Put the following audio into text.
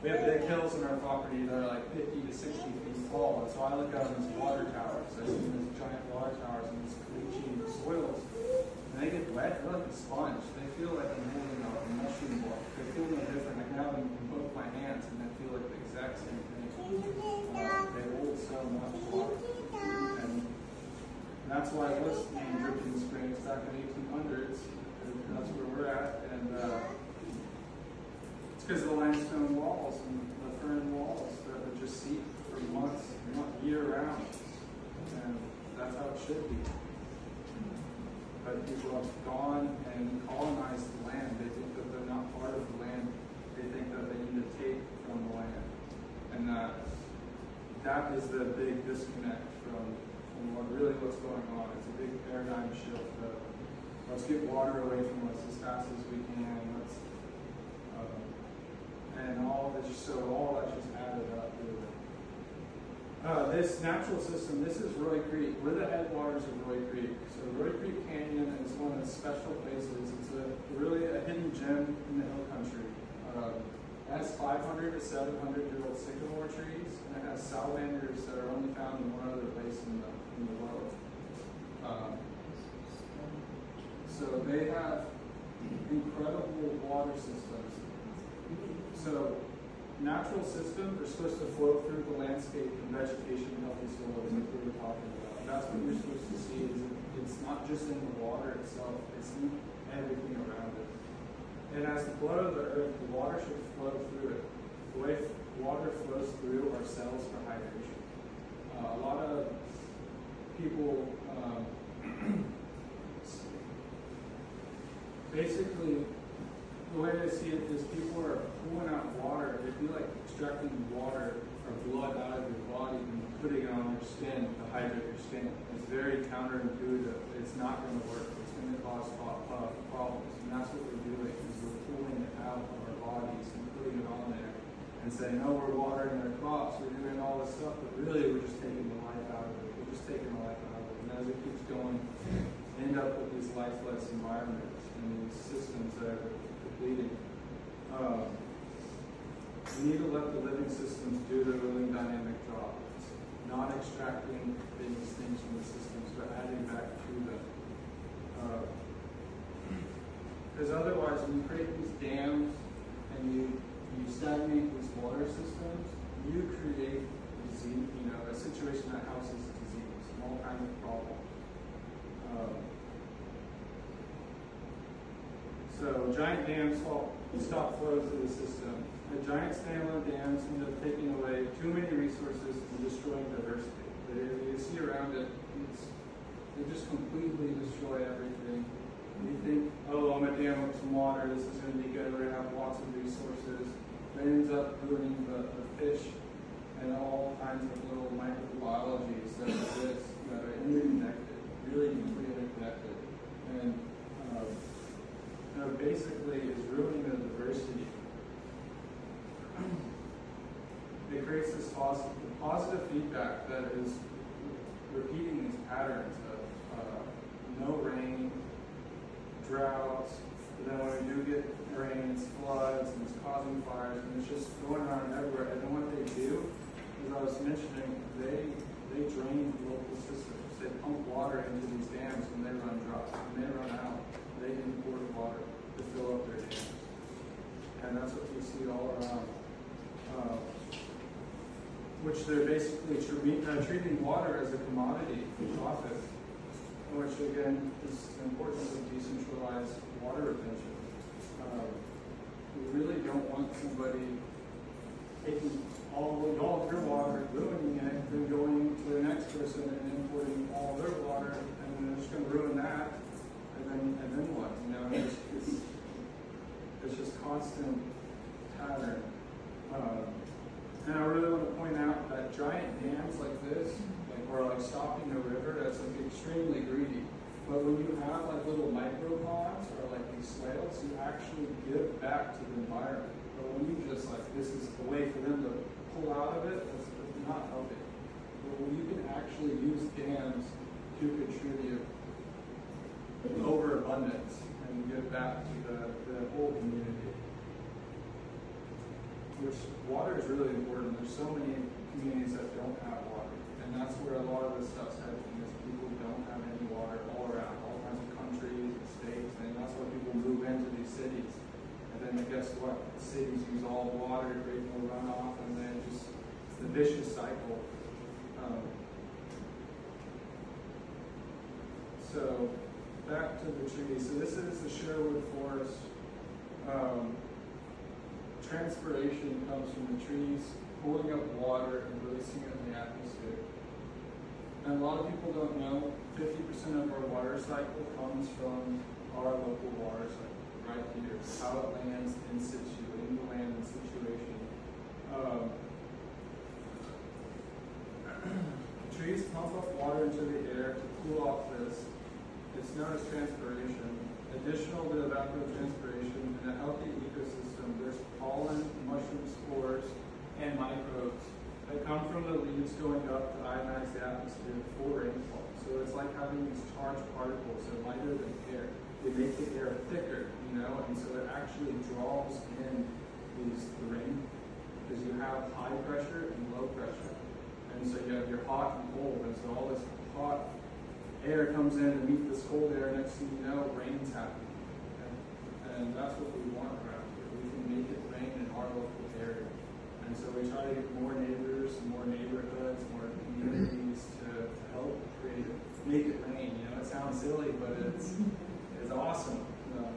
We have big hills in our property that are like 50 to 60 feet tall, and so I look out on these water towers. I see these giant water towers and these bleaching soils, and they get wet. They're like a sponge. They feel like I'm holding a mushroom block. They feel no different. I can have them in both my hands, and they feel like the exact same thing. They hold so much water, and that's why it was named Dripping Springs back in the 1800s. That's where we're at, and it's because of the limestone walls and the fern walls that would just seep for months, year round, and that's how it should be. But people have gone and colonized the land. They think that they're not part of the land. They think that they need to take from the land, and that is the big disconnect from what's going on. It's a big paradigm shift. Let's get water away from us as fast as we can. And all that just added up to it. This natural system, this is Roy Creek. We're the headwaters of Roy Creek. So Roy Creek Canyon is one of the special places. It's really a hidden gem in the hill country. It has 500 to 700-year-old sycamore trees, and it has salamanders that are only found in one other place in the world. So they have incredible water systems. So natural systems are supposed to flow through the landscape and vegetation and healthy soils like we were talking about. That's what you're supposed to see. It's not just in the water itself, it's in everything around it. And as the flow of the earth, the water should flow through it. The way water flows through our cells for hydration. A lot of people basically, the way I see it is people are pulling out water. It'd be like extracting water or blood out of your body and putting it on your skin to hydrate your skin. It's very counterintuitive. It's not going to work. It's going to cause problems. And that's what we're doing, is we're pulling it out of our bodies and putting it on there and saying, oh, we're watering our crops, we're doing all this stuff, but really we're just taking the life out of it. We're just taking the life out of it. And as it keeps going, end up with these lifeless environments and these systems that are depleting. We need to let the living systems do their living dynamic job. It's not extracting these things from the systems, but adding back to them. Because otherwise, when you create these dams and you stagnate these water systems, you create disease, a situation that houses disease and all kinds of problems. So giant dams stop flow through the system. The giant standalone dams end up taking away too many resources and destroying diversity. You see around it, they just completely destroy everything. You think, oh, I'm going to dam up some water, this is going to be good, we're going to have lots of resources. It ends up ruining the fish and all kinds of little microbiologies that exist that are interconnected, really deeply interconnected. And basically is ruining the diversity. It creates this positive feedback that is repeating these patterns of no rain, droughts, but then when we do get rain, it's floods, and it's causing fires, and it's just going around everywhere. And then what they do, as I was mentioning, they drain local systems. They pump water into these dams when they run dry. When they run out, they import water to fill up their dams. And that's what we see all around. Which they're basically treating water as a commodity for profit, which again is the importance of decentralized water retention. We really don't want somebody taking all of your water, ruining it, then going to the next person and importing all their water, and then they're just going to ruin that, and then what? It's just constant pattern. And I really want to point out that giant dams like this, or like stopping a river, that's like extremely greedy. But when you have like little micro ponds or like these swales, you actually give back to the environment. But when you just like, this is a way for them to pull out of it, that's not helping. But when you can actually use dams to contribute overabundance and give back to the whole community, which water is really important. There's so many communities that don't have water, and that's where a lot of this stuff's heading, is people don't have any water all around, all kinds of countries and states, and that's why people move into these cities. And then guess what? The cities use all the water, create more runoff, and then just it's the vicious cycle. So back to the trees. So this is the Sherwood forest. Transpiration comes from the trees pulling up water and releasing it in the atmosphere. And a lot of people don't know 50% of our water cycle comes from our local water cycle right here. How it lands in situ, in the land in situation. Trees pump up water into the air to cool off this. It's known as transpiration. Additional to evapotranspiration, in a healthy ecosystem, there's pollen, mushroom spores, and microbes that come from the leaves going up to ionize the atmosphere before rainfall. So it's like having these charged particles. They're lighter than air. They make the air thicker, and so it actually draws in the rain, because you have high pressure and low pressure. And so you have your hot and cold, and so all this hot air comes in and meets this cold air, next thing you know, rain's happening. Okay? And that's what we want around here. We can make it rain in our local area. And so we try to get more neighbors, more neighborhoods, more communities to help make it rain. It sounds silly, but